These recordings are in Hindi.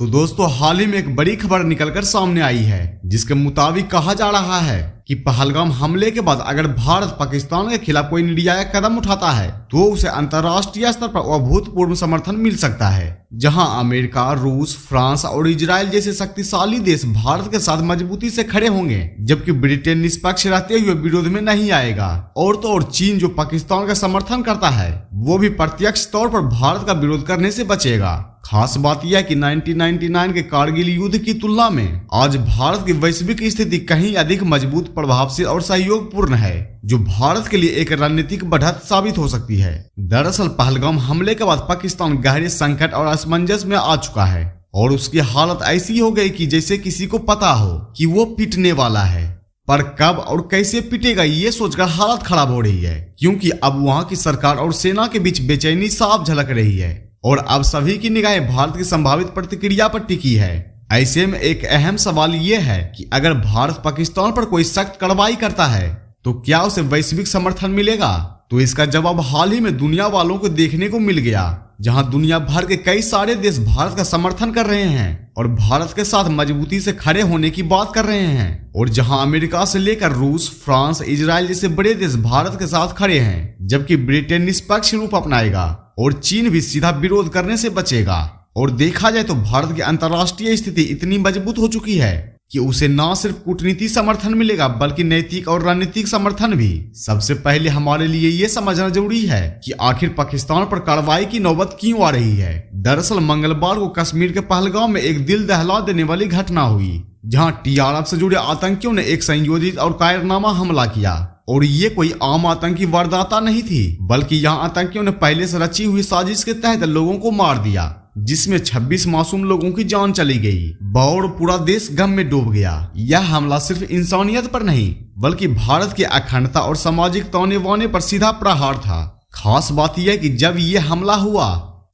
तो दोस्तों हाल ही में एक बड़ी खबर निकलकर सामने आई है, जिसके मुताबिक कहा जा रहा है कि पहलगाम हमले के बाद अगर भारत पाकिस्तान के खिलाफ कोई निर्णायक कदम उठाता है तो उसे अंतर्राष्ट्रीय स्तर पर अभूतपूर्व समर्थन मिल सकता है। जहां अमेरिका, रूस, फ्रांस और इजराइल जैसे शक्तिशाली देश भारत के साथ मजबूती से खड़े होंगे, जबकि ब्रिटेन निष्पक्ष रहते हुए विरोध में नहीं आएगा। और तो और चीन, जो पाकिस्तान का समर्थन करता है, वो भी प्रत्यक्ष तौर पर भारत का विरोध करने से बचेगा। खास बात यह कि 1999 के कारगिल युद्ध की तुलना में आज भारत की वैश्विक स्थिति कहीं अधिक मजबूत, प्रभावशील और सहयोगपूर्ण है, जो भारत के लिए एक रणनीतिक बढ़त साबित हो सकती है। दरअसल पहलगाम हमले के बाद पाकिस्तान गहरे संकट और असमंजस में आ चुका है और उसकी हालत ऐसी हो गई कि जैसे किसी को पता हो कि वो पिटने वाला है, पर कब और कैसे पिटेगा ये सोचकर हालत खराब हो रही है, क्योंकि अब वहां की सरकार और सेना के बीच बेचैनी साफ झलक रही है और अब सभी की निगाहें भारत की संभावित प्रतिक्रिया पर टिकी है। ऐसे में एक अहम सवाल ये है कि अगर भारत पाकिस्तान पर कोई सख्त कार्रवाई करता है तो क्या उसे वैश्विक समर्थन मिलेगा? तो इसका जवाब हाल ही में दुनिया वालों को देखने को मिल गया, जहां दुनिया भर के कई सारे देश भारत का समर्थन कर रहे हैं और भारत के साथ मजबूती से खड़े होने की बात कर रहे हैं, और जहां अमेरिका से लेकर रूस, फ्रांस, इजराइल जैसे बड़े देश भारत के साथ खड़े हैं, जबकि ब्रिटेन निष्पक्ष रूप अपनाएगा और चीन भी सीधा विरोध करने से बचेगा। और देखा जाए तो भारत की अंतर्राष्ट्रीय स्थिति इतनी मजबूत हो चुकी है कि उसे न सिर्फ कूटनीतिक समर्थन मिलेगा बल्कि नैतिक और रणनीतिक समर्थन भी। सबसे पहले हमारे लिए ये समझना जरूरी है कि आखिर पाकिस्तान पर कार्रवाई की नौबत क्यों आ रही है। दरअसल मंगलवार को कश्मीर के पहलगाम में एक दिल दहला देने वाली घटना हुई, जहां टीआरएफ से जुड़े आतंकियों ने एक संयोजित और कायरनामा हमला किया। और ये कोई आम आतंकी वारदात नहीं थी, बल्कि यहाँ आतंकियों ने पहले से रची हुई साजिश के तहत लोगों को मार दिया, जिसमें 26 मासूम लोगों की जान चली गई और पूरा देश गम में डूब गया। यह हमला सिर्फ इंसानियत पर नहीं बल्कि भारत की अखंडता और सामाजिक ताने बाने पर सीधा प्रहार था। खास बात यह कि जब यह हमला हुआ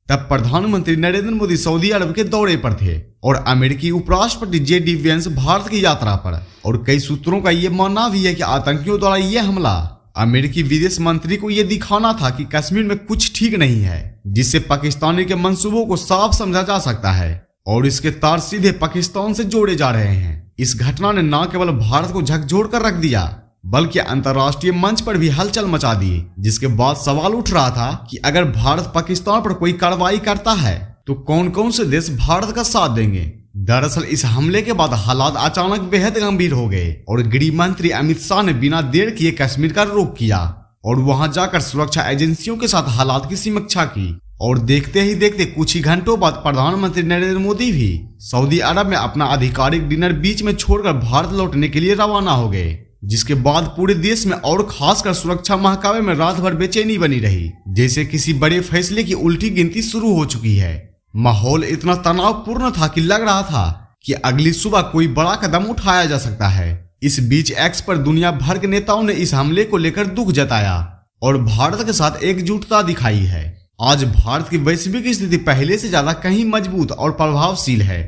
तब प्रधानमंत्री नरेंद्र मोदी सऊदी अरब के दौरे पर थे और अमेरिकी उपराष्ट्रपति जेडी वेंस भारत की यात्रा पर। और कई सूत्रों का यह मानना भी है कि आतंकियों द्वारा यह हमला अमेरिकी विदेश मंत्री को यह दिखाना था कि कश्मीर में कुछ ठीक नहीं है, जिससे पाकिस्तानी के मंसूबों को साफ समझा जा सकता है और इसके तार सीधे पाकिस्तान से जोड़े जा रहे हैं। इस घटना ने न केवल भारत को झकझोर कर रख दिया बल्कि अंतर्राष्ट्रीय मंच पर भी हलचल मचा दी, जिसके बाद सवाल उठ रहा था कि अगर भारत पाकिस्तान पर कोई कार्रवाई करता है तो कौन कौन से देश भारत का साथ देंगे। दरअसल इस हमले के बाद हालात अचानक बेहद गंभीर हो गए और गृह मंत्री अमित शाह ने बिना देर किए कश्मीर का रुख किया और वहां जाकर सुरक्षा एजेंसियों के साथ हालात की समीक्षा की। और देखते ही देखते कुछ ही घंटों बाद प्रधानमंत्री नरेंद्र मोदी भी सऊदी अरब में अपना आधिकारिक डिनर बीच में छोड़कर भारत लौटने के लिए रवाना हो गए, जिसके बाद पूरे देश में और खासकर सुरक्षा महकमे में रात भर बेचैनी बनी रही, जैसे किसी बड़े फैसले की उल्टी गिनती शुरू हो चुकी है। माहौल इतना तनावपूर्ण था कि लग रहा था कि अगली सुबह कोई बड़ा कदम उठाया जा सकता है। इस बीच एक्स पर दुनिया भर के नेताओं ने इस हमले को लेकर दुख जताया और भारत के साथ एकजुटता दिखाई है। आज भारत की वैश्विक स्थिति पहले से ज्यादा कहीं मजबूत और प्रभावशील है,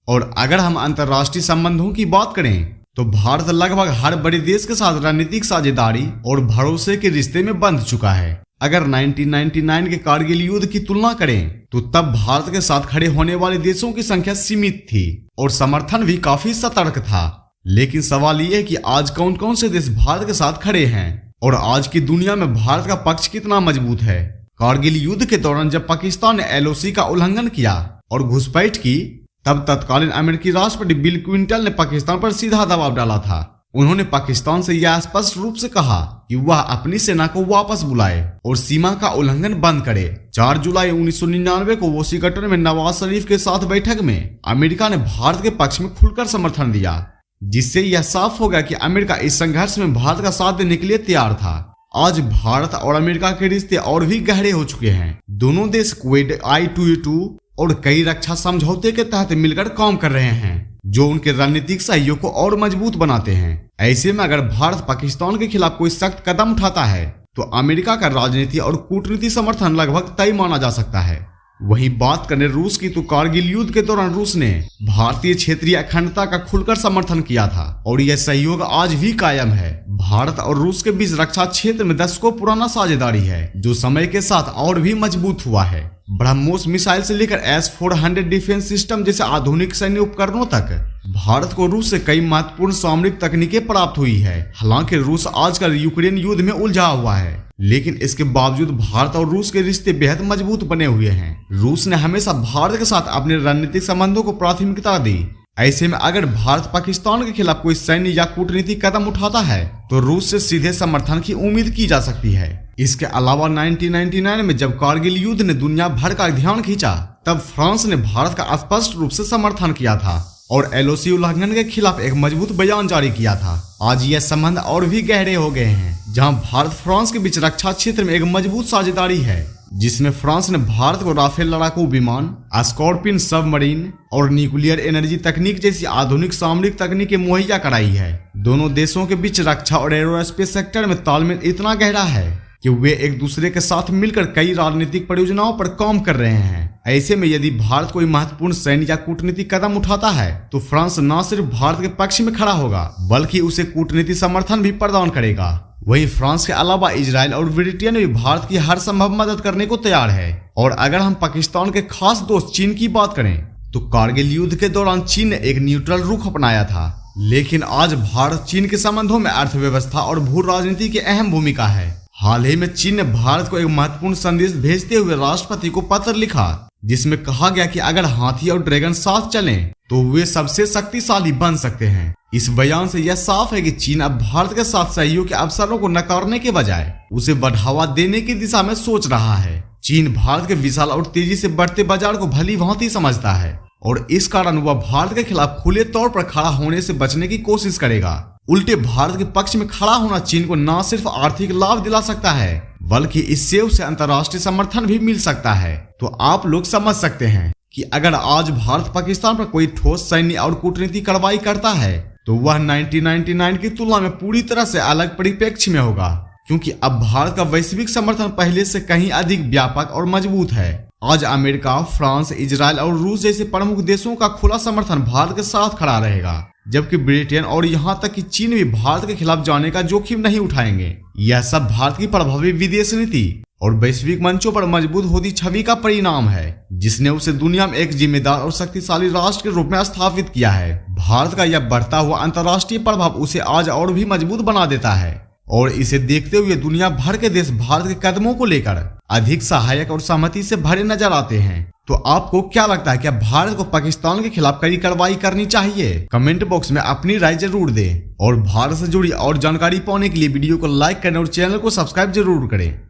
और अगर हम अंतर्राष्ट्रीय संबंधों की बात करें तो भारत लगभग हर बड़े देश के साथ रणनीतिक साझेदारी और भरोसे के रिश्ते में बंध चुका है। अगर 1999 के कारगिल युद्ध की तुलना करें तो तब भारत के साथ खड़े होने वाले देशों की संख्या सीमित थी और समर्थन भी काफी सतर्क था। लेकिन सवाल यह है कि आज कौन कौन से देश भारत के साथ खड़े हैं और आज की दुनिया में भारत का पक्ष कितना मजबूत है। कारगिल युद्ध के दौरान जब पाकिस्तान ने एलओसी का उल्लंघन किया और घुसपैठ की, तब तत्कालीन अमेरिकी राष्ट्रपति बिल क्लिंटन ने पाकिस्तान पर सीधा दबाव डाला था। उन्होंने पाकिस्तान से यह स्पष्ट रूप से कहा कि वह अपनी सेना को वापस बुलाए और सीमा का उल्लंघन बंद करे। 4 जुलाई 1999 को वॉशिंगटन में नवाज शरीफ के साथ बैठक में अमेरिका ने भारत के पक्ष में खुलकर समर्थन दिया, जिससे यह साफ हो गया कि अमेरिका इस संघर्ष में भारत का साथ देने के लिए तैयार था। आज भारत और अमेरिका के रिश्ते और भी गहरे हो चुके हैं। दोनों देश क्वेड, I-2A2 और कई रक्षा समझौते के तहत मिलकर काम कर रहे हैं, जो उनके रणनीतिक सहयोग को और मजबूत बनाते हैं। ऐसे में अगर भारत पाकिस्तान के खिलाफ कोई सख्त कदम उठाता है तो अमेरिका का राजनीति और कूटनीतिक समर्थन लगभग तय माना जा सकता है। वहीं बात करें रूस की तो कारगिल युद्ध के दौरान रूस ने भारतीय क्षेत्रीय अखंडता का खुलकर समर्थन किया था और यह सहयोग आज भी कायम है। भारत और रूस के बीच रक्षा क्षेत्र में दशकों पुराना साझेदारी है जो समय के साथ और भी मजबूत हुआ है। ब्रह्मोस मिसाइल से लेकर S-400 डिफेंस सिस्टम जैसे आधुनिक सैन्य उपकरणों तक भारत को रूस से कई महत्वपूर्ण सामरिक तकनीकें प्राप्त हुई है। हालांकि रूस आजकल यूक्रेन युद्ध में उलझा हुआ है, लेकिन इसके बावजूद भारत और रूस के रिश्ते बेहद मजबूत बने हुए हैं। रूस ने हमेशा भारत के साथ अपने रणनीतिक संबंधों को प्राथमिकता दी। ऐसे में अगर भारत पाकिस्तान के खिलाफ कोई सैन्य या कूटनीतिक कदम उठाता है तो रूस से सीधे समर्थन की उम्मीद की जा सकती है। इसके अलावा 1999 में जब कारगिल युद्ध ने दुनिया भर का ध्यान खींचा, तब फ्रांस ने भारत का स्पष्ट रूप से समर्थन किया था और LOC उल्लंघन के खिलाफ एक मजबूत बयान जारी किया था। आज यह संबंध और भी गहरे हो गए हैं, जहां भारत फ्रांस के बीच रक्षा क्षेत्र में एक मजबूत साझेदारी है, जिसमें फ्रांस ने भारत को राफेल लड़ाकू विमान, स्कॉर्पियन सबमरीन और न्यूक्लियर एनर्जी तकनीक जैसी आधुनिक सामरिक तकनीकें मुहैया कराई है। दोनों देशों के बीच रक्षा और एरोस्पेस सेक्टर में तालमेल इतना गहरा है कि वे एक दूसरे के साथ मिलकर कई राजनीतिक परियोजनाओं पर काम कर रहे हैं। ऐसे में यदि भारत कोई महत्वपूर्ण सैन्य या कूटनीतिक कदम उठाता है तो फ्रांस न सिर्फ भारत के पक्ष में खड़ा होगा बल्कि उसे कूटनीतिक समर्थन भी प्रदान करेगा। वहीं फ्रांस के अलावा इजराइल और ब्रिटेन भी भारत की हर संभव मदद करने को तैयार है। और अगर हम पाकिस्तान के खास दोस्त चीन की बात करें तो कारगिल युद्ध के दौरान चीन ने एक न्यूट्रल रुख अपनाया था, लेकिन आज भारत चीन के संबंधों में अर्थव्यवस्था और भू राजनीति की अहम भूमिका है। हाल ही में चीन ने भारत को एक महत्वपूर्ण संदेश भेजते हुए राष्ट्रपति को पत्र लिखा, जिसमें कहा गया कि अगर हाथी और ड्रैगन साथ चलें तो वे सबसे शक्तिशाली बन सकते हैं। इस बयान से यह साफ है कि चीन अब भारत के साथ सहयोग के अवसरों को नकारने के बजाय उसे बढ़ावा देने की दिशा में सोच रहा है। चीन भारत के विशाल और तेजी से बढ़ते बाजार को भली भांति समझता है और इस कारण वह भारत के खिलाफ खुले तौर पर खड़ा होने से बचने की कोशिश करेगा। उल्टे भारत के पक्ष में खड़ा होना चीन को न सिर्फ आर्थिक लाभ दिला सकता है बल्कि इससे उसे अंतर्राष्ट्रीय समर्थन भी मिल सकता है। तो आप लोग समझ सकते हैं कि अगर आज भारत पाकिस्तान पर कोई ठोस सैन्य और कूटनीतिक कार्रवाई करता है तो वह 1999 की तुलना में पूरी तरह से अलग परिप्रेक्ष्य में होगा, क्योंकि अब भारत का वैश्विक समर्थन पहले से कहीं अधिक व्यापक और मजबूत है। आज अमेरिका, फ्रांस, इजराइल और रूस जैसे प्रमुख देशों का खुला समर्थन भारत के साथ खड़ा रहेगा, जबकि ब्रिटेन और यहाँ तक कि चीन भी भारत के खिलाफ जाने का जोखिम नहीं उठाएंगे। यह सब भारत की प्रभावी विदेश नीति और वैश्विक मंचों पर मजबूत होती छवि का परिणाम है, जिसने उसे दुनिया में एक जिम्मेदार और शक्तिशाली राष्ट्र के रूप में स्थापित किया है। भारत का यह बढ़ता हुआ अंतर्राष्ट्रीय प्रभाव उसे आज और भी मजबूत बना देता है और इसे देखते हुए दुनिया भर के देश भारत के कदमों को लेकर अधिक सहायक और सहमति से भरे नजर आते हैं। तो आपको क्या लगता है, क्या भारत को पाकिस्तान के खिलाफ कड़ी कार्रवाई करनी चाहिए? कमेंट बॉक्स में अपनी राय जरूर दें और भारत से जुड़ी और जानकारी पाने के लिए वीडियो को लाइक करें और चैनल को सब्सक्राइब जरूर करें।